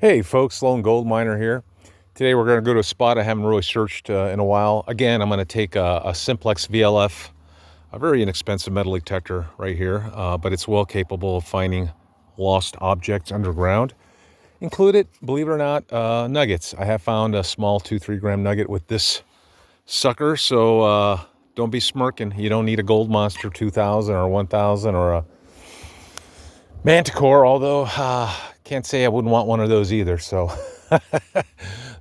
Hey folks, Lone Gold Miner here. Today we're going to go to a spot I haven't really searched in a while. Again, I'm going to take a Simplex VLF, a very inexpensive metal detector right here, but it's well capable of finding lost objects underground. Included, believe it or not, nuggets. I have found a small 2-3 gram nugget with this sucker, so don't be smirking. You don't need a Gold Monster 2000 or 1000 or a Manticore, although can't say I wouldn't want one of those either. So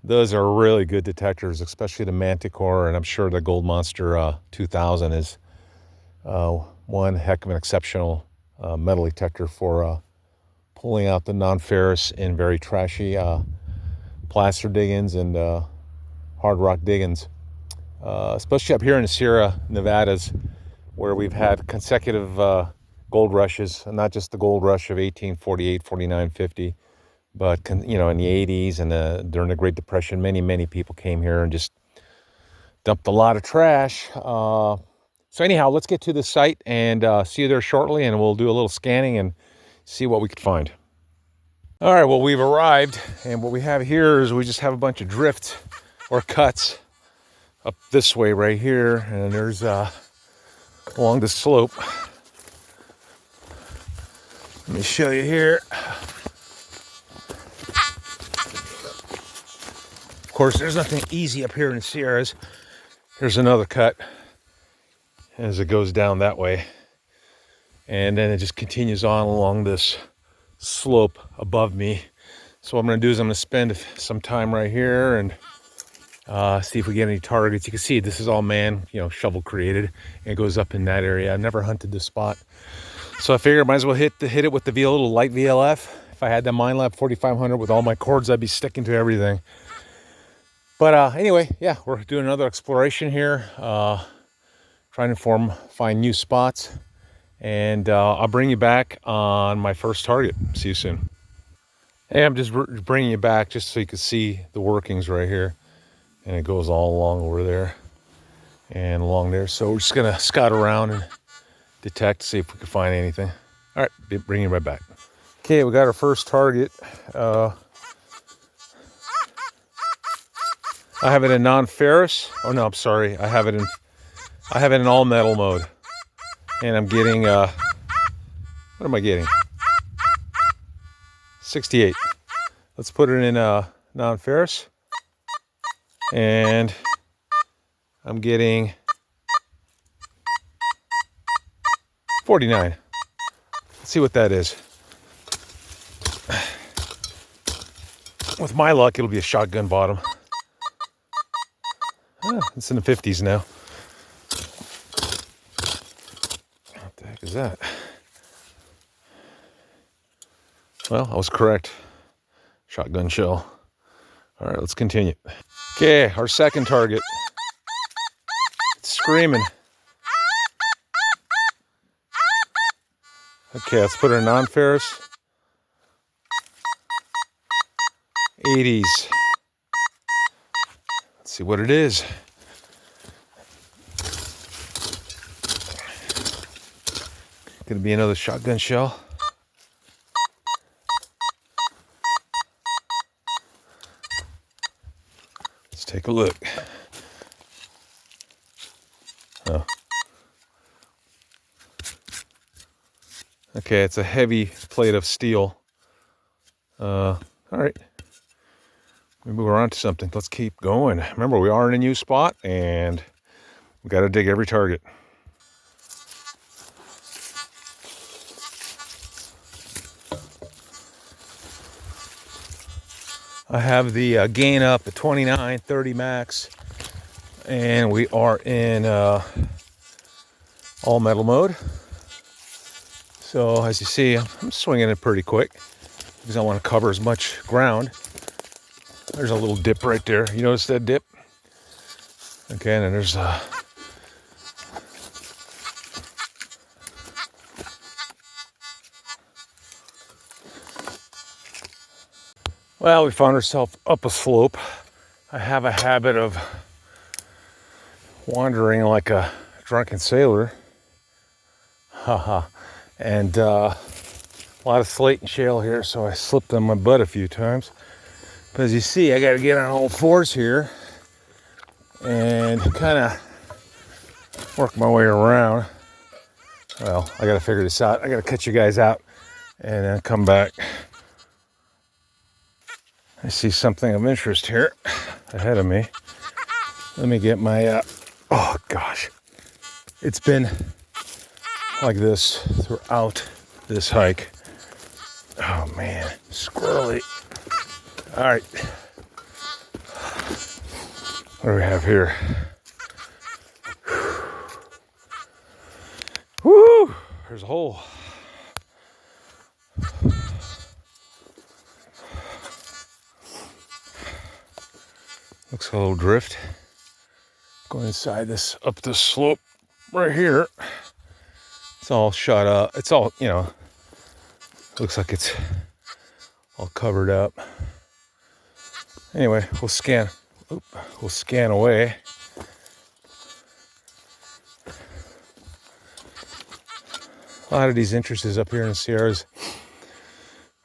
those are really good detectors, especially the Manticore, and I'm sure the Gold Monster 2000 is one heck of an exceptional metal detector for pulling out the non-ferrous in very trashy placer diggings and hard rock diggings, especially up here in the Sierra Nevadas, where we've had consecutive gold rushes, and not just the gold rush of 1848, 49, 50, but in the 80s and during the Great Depression, many people came here and just dumped a lot of trash. So anyhow, let's get to the site and see you there shortly, and we'll do a little scanning and see what we could find. All right, well, we've arrived, and what we have here is we just have a bunch of drifts or cuts up this way right here, and there's along the slope. Let me show you here. Of course, there's nothing easy up here in the Sierras. There's another cut as it goes down that way. And then it just continues on along this slope above me. So what I'm going to do is I'm going to spend some time right here and see if we get any targets. You can see this is all shovel created. And it goes up in that area. I've never hunted this spot, so I figured I might as well hit it with the little light VLF. If I had the Minelab 4500 with all my cords, I'd be sticking to everything. But anyway, yeah, we're doing another exploration here, trying to find new spots, and I'll bring you back on my first target. See you soon. Hey, I'm just bringing you back just so you can see the workings right here, and it goes all along over there and along there. So we're just gonna scout around and detect, see if we can find anything. All right, bring you right back. Okay, we got our first target. I have it in non-ferrous. Oh no, I'm sorry. I have it in all metal mode, and I'm getting what am I getting? 68. Let's put it in non-ferrous, and I'm getting 49. Let's see what that is. With my luck, it'll be a shotgun bottom. It's in the 50s now. What the heck is that? Well, I was correct. Shotgun shell. All right, let's continue. Okay, our second target. It's screaming. Okay, let's put it in non-ferrous. 80s. Let's see what it is. Gonna be another shotgun shell. Let's take a look. Oh. Okay, it's a heavy plate of steel. All right. Maybe we're onto something. Let's keep going. Remember, we are in a new spot, and we got to dig every target. I have the gain up at 29, 30 max, and we are in all metal mode. So as you see, I'm swinging it pretty quick because I want to cover as much ground. There's a little dip right there. You notice that dip? Okay, and then there's well, we found ourselves up a slope. I have a habit of wandering like a drunken sailor. Haha. And a lot of slate and shale here, so I slipped on my butt a few times. But as you see, I got to get on all fours here and kind of work my way around. Well, I got to figure this out. I got to cut you guys out and then come back. I see something of interest here ahead of me. Let me get my, oh gosh. It's been like this throughout this hike. Oh man, squirrely. All right. What do we have here? Woo! There's a hole. Looks a little drift. Go inside this, up this slope right here. It's all shut up. It's all, you know, looks like it's all covered up. Anyway, we'll scan away. A lot of these entrances up here in the Sierras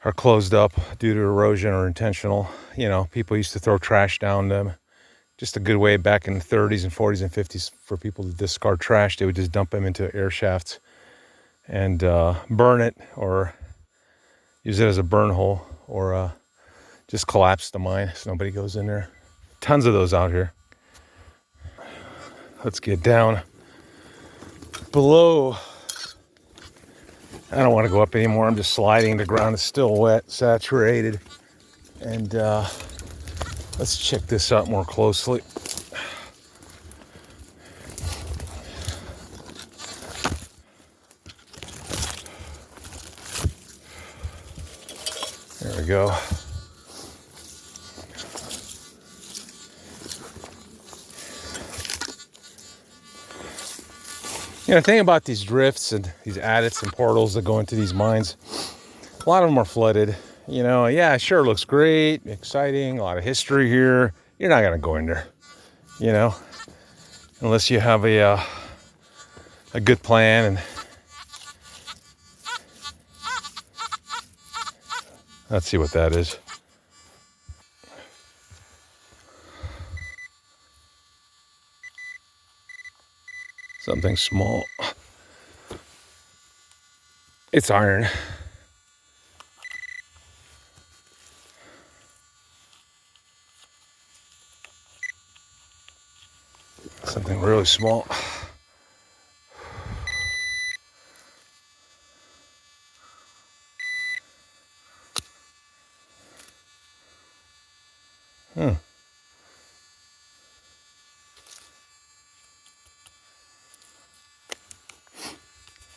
are closed up due to erosion or intentional. You know, people used to throw trash down them. Just a good way back in the 30s and 40s and 50s for people to discard trash. They would just dump them into air shafts and burn it, or use it as a burn hole, or just collapse the mine so nobody goes in there. Tons of those out here. Let's get down below. I don't want to go up anymore. I'm just sliding. The ground is still wet, saturated. And let's check this out more closely. There we go. You know, the thing about these drifts and these adits and portals that go into these mines, a lot of them are flooded. You know, yeah, sure, looks great, exciting, a lot of history here. You're not gonna go in there, you know, unless you have a good plan. And let's see what that is. Something small. It's iron. Something really small.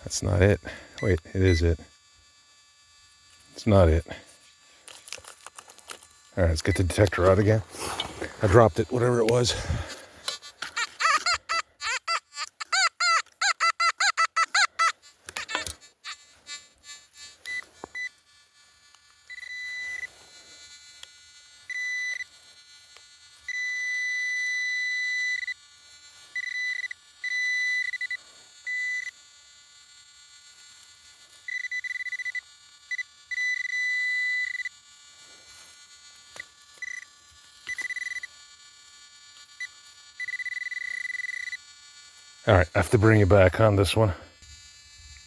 That's not it. Wait, it is it. It's not it. All right, let's get the detector out again. I dropped it, whatever it was. All right, I have to bring you back on this one.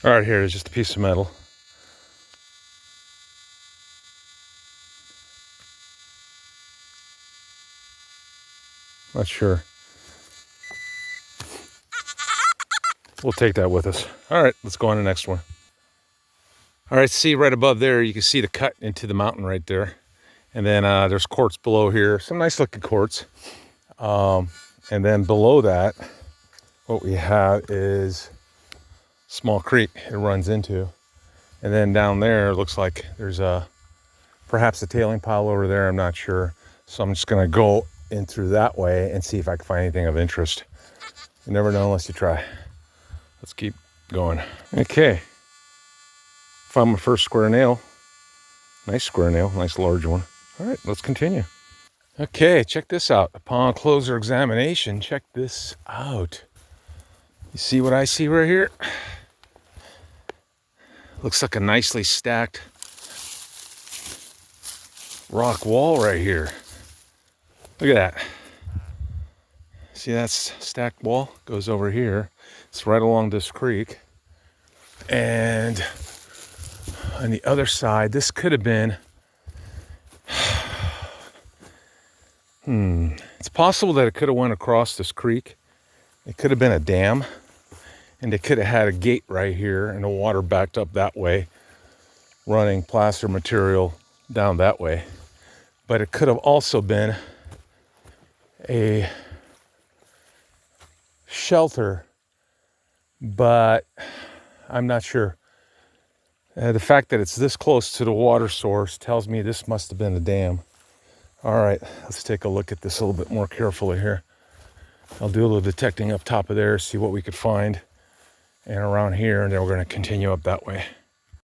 All right, here is just a piece of metal. Not sure. We'll take that with us. All right, let's go on to the next one. All right, see right above there, you can see the cut into the mountain right there. And then there's quartz below here, some nice looking quartz. And then below that, what we have is a small creek it runs into. And then down there, it looks like there's perhaps a tailing pile over there, I'm not sure. So I'm just gonna go in through that way and see if I can find anything of interest. You never know unless you try. Let's keep going. Okay, found my first square nail. Nice square nail, nice large one. All right, let's continue. Okay, check this out. Upon closer examination, check this out. You see what I see right here? Looks like a nicely stacked rock wall right here. Look at that. See, that's stacked wall goes over here. It's right along this creek. And on the other side, this could have been, it's possible that it could have went across this creek. It could have been a dam, and they could have had a gate right here, and the water backed up that way, running plaster material down that way. But it could have also been a shelter, but I'm not sure. The fact that it's this close to the water source tells me this must have been a dam. All right, let's take a look at this a little bit more carefully here. I'll do a little detecting up top of there, see what we could find, and around here, and then we're going to continue up that way.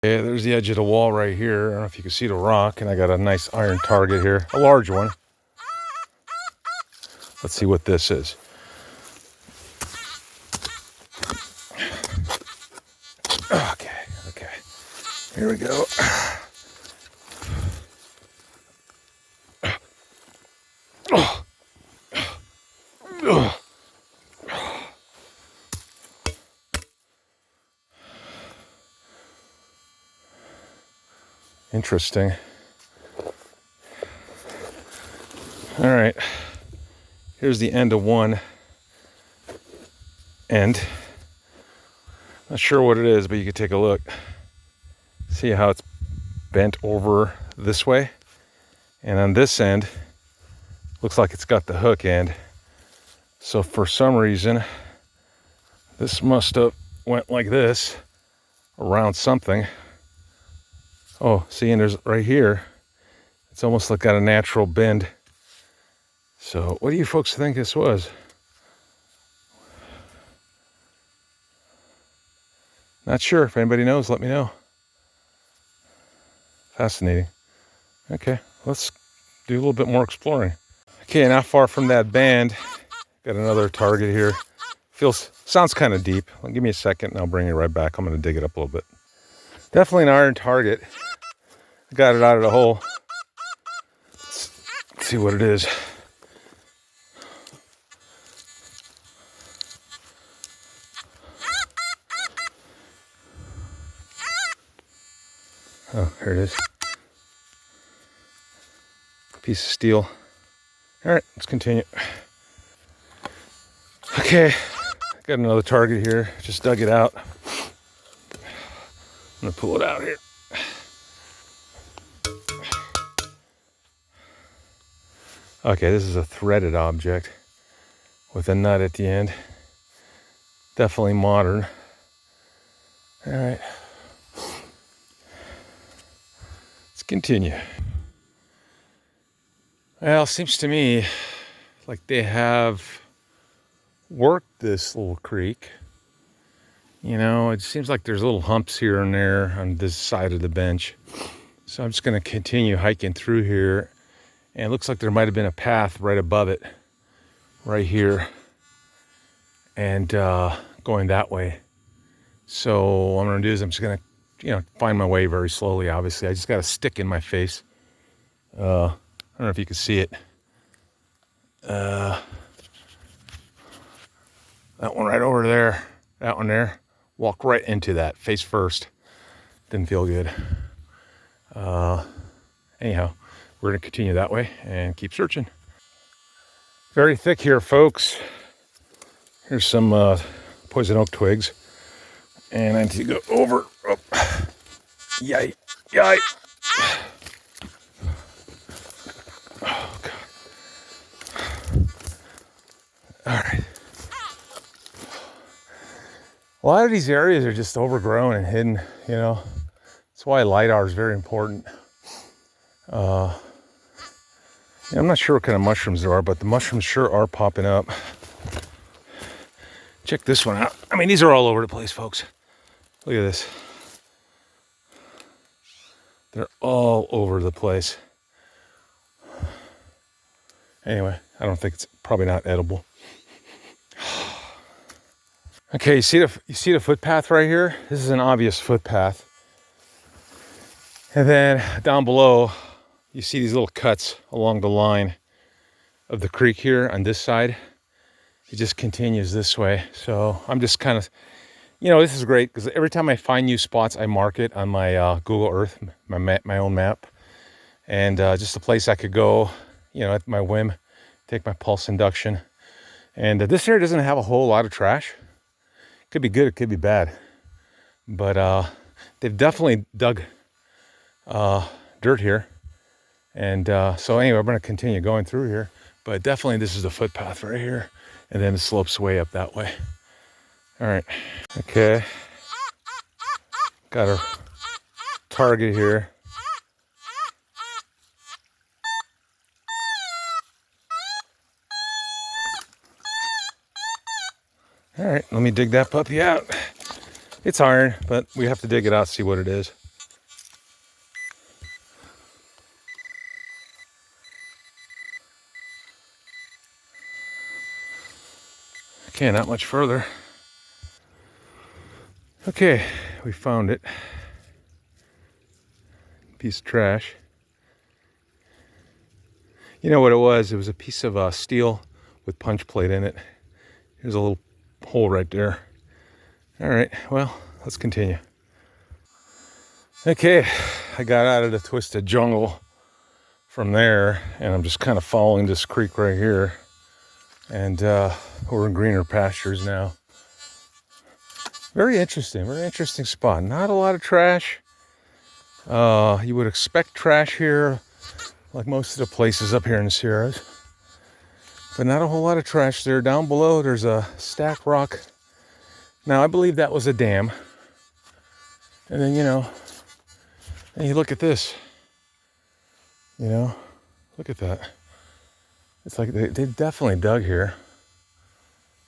Okay, there's the edge of the wall right here. I don't know if you can see the rock, and I got a nice iron target here, a large one. Let's see what this is. Okay, here we go. Interesting. All right, here's the end of one end. Not sure what it is, but you can take a look. See how it's bent over this way? And on this end, looks like it's got the hook end. So for some reason, this must have went like this around something. Oh, see, and there's right here, it's almost like got a natural bend. So what do you folks think this was? Not sure. If anybody knows, let me know. Fascinating. Okay, let's do a little bit more exploring. Okay, not far from that band, got another target here. Sounds kind of deep. Well, give me a second and I'll bring it right back. I'm going to dig it up a little bit. Definitely an iron target. Got it out of the hole. Let's see what it is. Oh, here it is. Piece of steel. All right, let's continue. Okay, got another target here. Just dug it out. I'm gonna pull it out here. Okay, this is a threaded object with a nut at the end. Definitely modern. All right. Let's continue. Well, seems to me like they have worked this little creek. You know, it seems like there's little humps here and there on this side of the bench. So I'm just going to continue hiking through here. And it looks like there might have been a path right above it, right here, and going that way. So what I'm going to do is I'm just going to, find my way very slowly, obviously. I just got a stick in my face. I don't know if you can see it. That one right over there, that one there. Walk right into that, face first. Didn't feel good. Anyhow, we're going to continue that way and keep searching. Very thick here, folks. Here's some poison oak twigs. And I need to go over. Oh. Yay. Oh, God. All right. A lot of these areas are just overgrown and hidden, That's why LiDAR is very important. I'm not sure what kind of mushrooms there are, but the mushrooms sure are popping up. Check this one out. I mean, these are all over the place, folks. Look at this. They're all over the place. Anyway, I don't think it's probably not edible. Okay, you see the footpath right here? This is an obvious footpath. And then down below, you see these little cuts along the line of the creek here on this side. It just continues this way. So I'm just kind of, this is great because every time I find new spots, I mark it on my Google Earth, my own map, and just a place I could go, at my whim, take my pulse induction. And this area doesn't have a whole lot of trash. It could be good, it could be bad, but they've definitely dug dirt here. And so anyway, I'm going to continue going through here, but definitely this is the footpath right here, and then it slopes way up that way. All right. Okay. Got a target here. All right, let me dig that puppy out. It's iron, but we have to dig it out, see what it is. Okay, not much further. Okay, we found it. Piece of trash. You know what it was? It was a piece of steel with punch plate in it. Here's a little hole right there. All right, well, let's continue. Okay, I got out of the twisted jungle from there, and I'm just kind of following this creek right here. And we're in greener pastures now. Very interesting spot. Not a lot of trash. You would expect trash here, like most of the places up here in the Sierras. But not a whole lot of trash there. Down below, there's a stack rock. Now, I believe that was a dam. And then, and you look at this. Look at that. It's like they definitely dug here.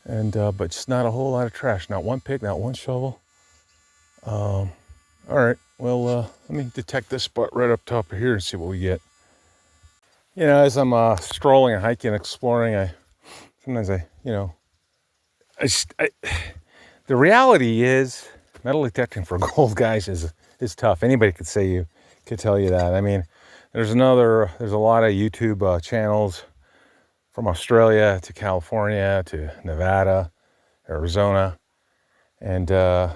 And but just not a whole lot of trash. Not one pick, not one shovel. All right, well, let me detect this spot right up top of here and see what we get. As I'm strolling and hiking, exploring, sometimes the reality is metal detecting for gold, guys, is tough. Anybody could tell you that. I mean, there's a lot of YouTube channels from Australia to California to Nevada, Arizona, and they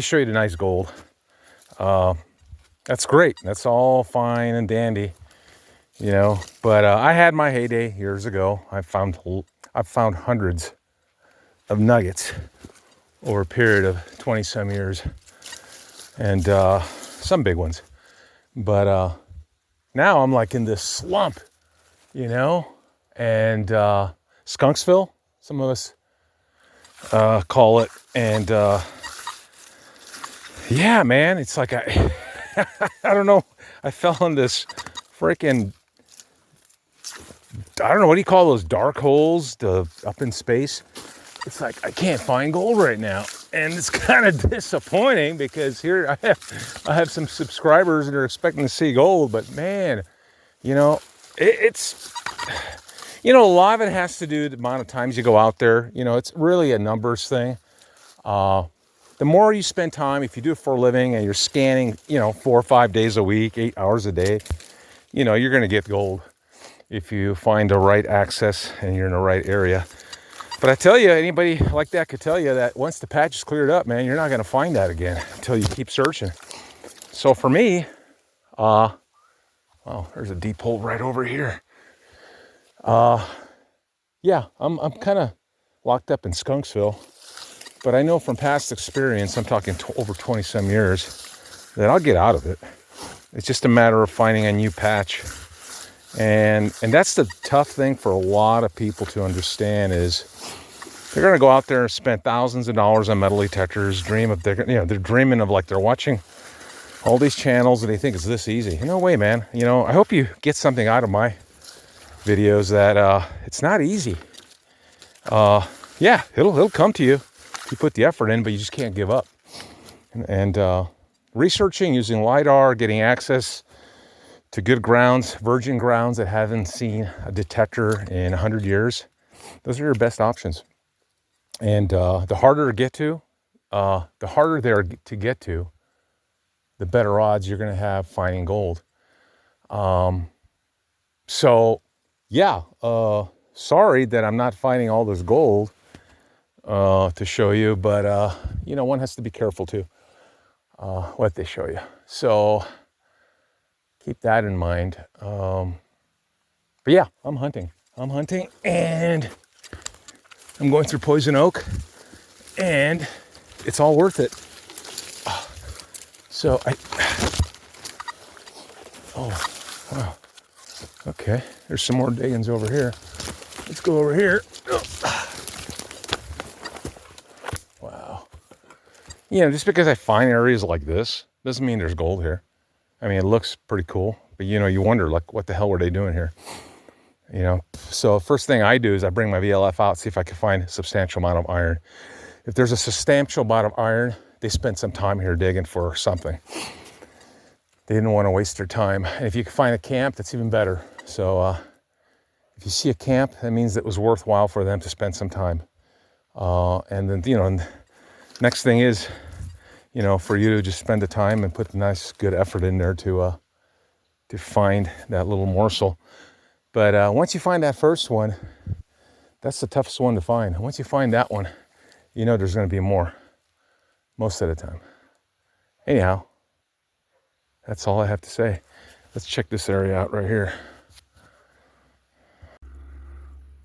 show you the nice gold. That's great. That's all fine and dandy, But I had my heyday years ago. I've found hundreds of nuggets over a period of 20 some years, and some big ones. But now I'm like in this slump, and Skunksville, some of us call it, and yeah, man, it's like I don't know. I fell in this freaking, I don't know, what do you call those dark holes up in space? It's like I can't find gold right now, and it's kind of disappointing because here I have some subscribers that are expecting to see gold, but man, it's a lot of it has to do with the amount of times you go out there. It's really a numbers thing. The more you spend time, if you do it for a living and you're scanning, 4 or 5 days a week, 8 hours a day, you're going to get gold if you find the right access and you're in the right area. But I tell you, anybody like that could tell you that once the patch is cleared up, man, you're not going to find that again until you keep searching. So for me, well, there's a deep hole right over here. Yeah, I'm kind of locked up in Skunksville. But I know from past experience, I'm talking over 20 some years, that I'll get out of it. It's just a matter of finding a new patch. And that's the tough thing for a lot of people to understand is they're going to go out there and spend thousands of dollars on metal detectors, they're dreaming of, like, they're watching all these channels and they think it's this easy. No way, man. I hope you get something out of my videos that it's not easy. Yeah, it'll come to you. You put the effort in, but you just can't give up. And researching, using LiDAR, getting access to good grounds, virgin grounds that haven't seen a detector in 100 years, those are your best options. And the harder they are to get to, the better odds you're going to have finding gold. So yeah, sorry that I'm not finding all this gold to show you, but you know, one has to be careful too what they show you. So keep that in mind. But yeah, I'm hunting. And I'm going through poison oak, and it's all worth it. So oh, okay. There's some more diggings over here. Let's go over here. Wow. You know, just because I find areas like this doesn't mean there's gold here. I mean, it looks pretty cool, but you know, you wonder like, what the hell were they doing here? You know, so first thing I do is I bring my VLF out, see if I can find a substantial amount of iron. If there's a substantial amount of iron, they spent some time here digging for something. They didn't want to waste their time. And if you can find a camp, that's even better. So if you see a camp, that means it was worthwhile for them to spend some time. And then, you know, next thing is, you know, for you to just spend the time and put a nice, good effort in there to find that little morsel. But once you find that first one, that's the toughest one to find. Once you find that one, you know there's going to be more most of the time. Anyhow, that's all I have to say. Let's check this area out right here.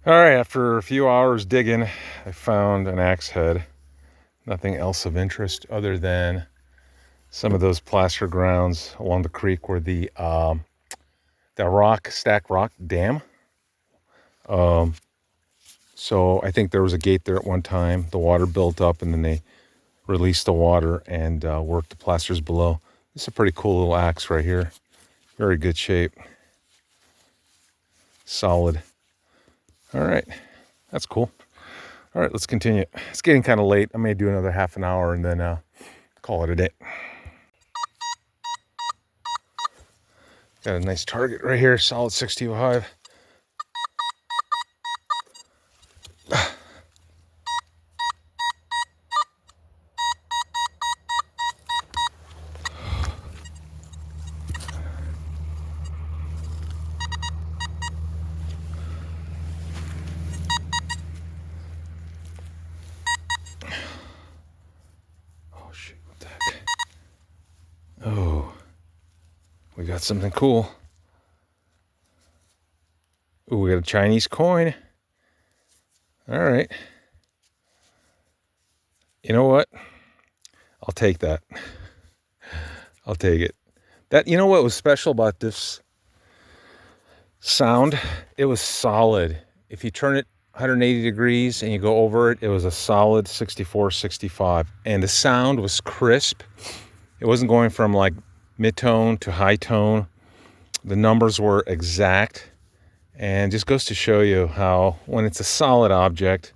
All right, after a few hours digging, I found an axe head. Nothing else of interest other than some of those placer grounds along the creek where the stack rock dam. So I think there was a gate there at one time. The water built up and then they released the water and worked the placers below. This is a pretty cool little axe right here. Very good shape. Solid. All right, that's cool. All right, let's continue. It's getting kind of late. I may do another half an hour and then call it a day. Got a nice target right here, solid 625. Oh, we got something cool. Ooh, we got a Chinese coin. All right. You know what? I'll take that. I'll take it. That, you know what was special about this sound? It was solid. If you turn it 180 degrees and you go over it, it was a solid 64, 65. And the sound was crisp. It wasn't going from like mid-tone to high tone. The numbers were exact. And just goes to show you how when it's a solid object,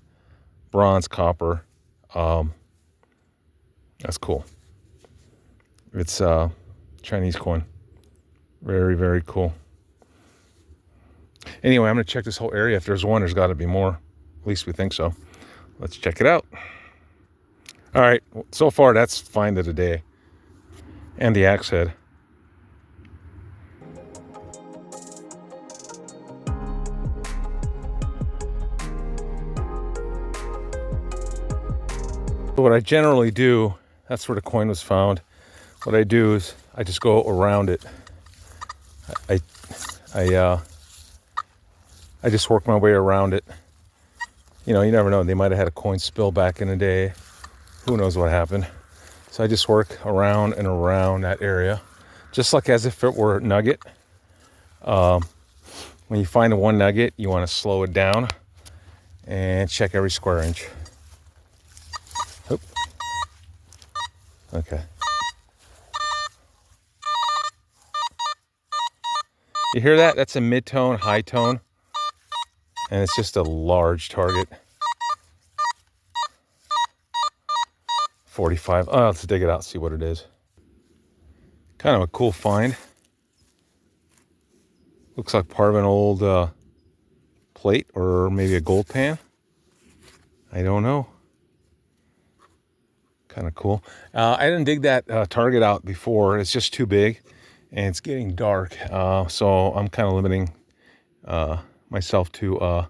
bronze, copper, that's cool. It's a Chinese coin. Very, very cool. Anyway, I'm going to check this whole area. If there's one, there's got to be more. At least we think so. Let's check it out. All right. So far, that's find of the day. And the axe head. What I generally do, that's where the coin was found. What I do is I just go around it. I just work my way around it. You know, you never know. They might have had a coin spill back in the day. Who knows what happened? So I just work around and around that area, just like as if it were a nugget. When you find one nugget, you want to slow it down and check every square inch. Oop. Okay. You hear that? That's a mid-tone, high tone. And it's just a large target. 45. Oh, let's dig it out, see what it is. Kind of a cool find. Looks like part of an old plate or maybe a gold pan. I don't know. Kind of cool. I didn't dig that target out before. It's just too big. and it's getting dark. So I'm kind of limiting myself to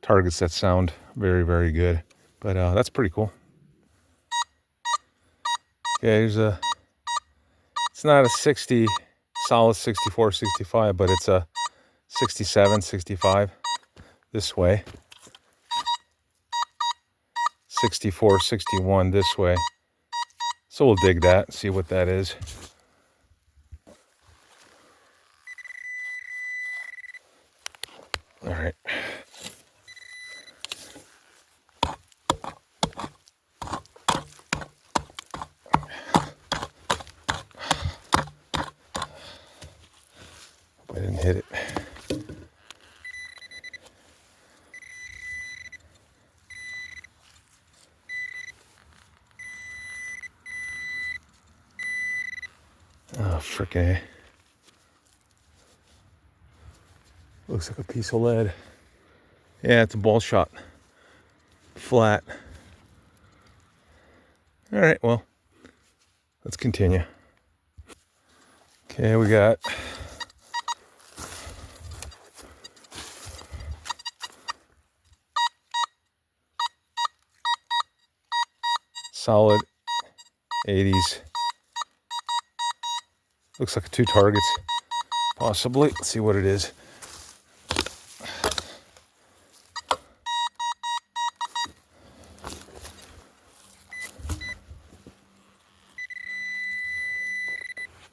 targets that sound very, very good. But that's pretty cool. Okay, it's not a 60, solid 64, 65, but it's a 67, 65 this way. 64, 61 this way. So we'll dig that, see what that is. All right. I didn't hit it. Oh, frickin'. Looks like a piece of lead. Yeah, it's a ball shot. Flat. All right, well, let's continue. Okay, we got solid 80s. Looks like 2 targets, possibly. Let's see what it is.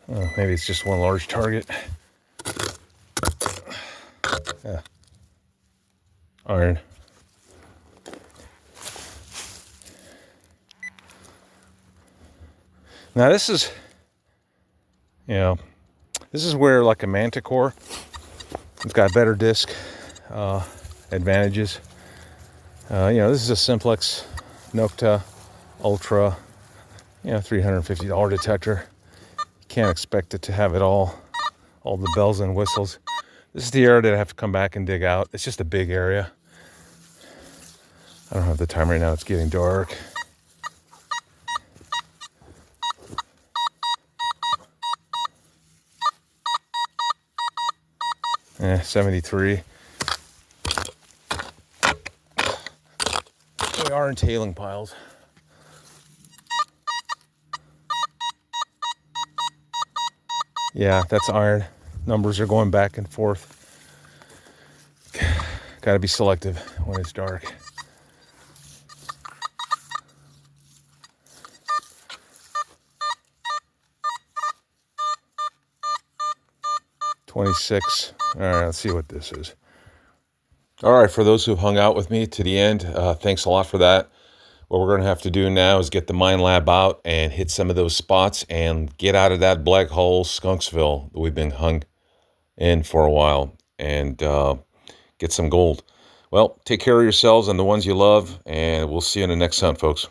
Oh, maybe it's just one large target. Yeah. Iron. Now this is, this is where like a Manticore, it's got better disc advantages. This is a Simplex Nocta Ultra, $350 detector. You can't expect it to have it all the bells and whistles. This is the area that I have to come back and dig out. It's just a big area. I don't have the time right now. It's getting dark. Yeah, 73. We are in tailing piles. Yeah, that's iron. Numbers are going back and forth. Got to be selective when it's dark. $26. All right, let's see what this is. All right, for those who've hung out with me to the end, thanks a lot for that. What we're going to have to do now is get the mine lab out and hit some of those spots and get out of that black hole Skunksville that we've been hung in for a while and get some gold. Well, take care of yourselves and the ones you love, and we'll see you in the next hunt, folks.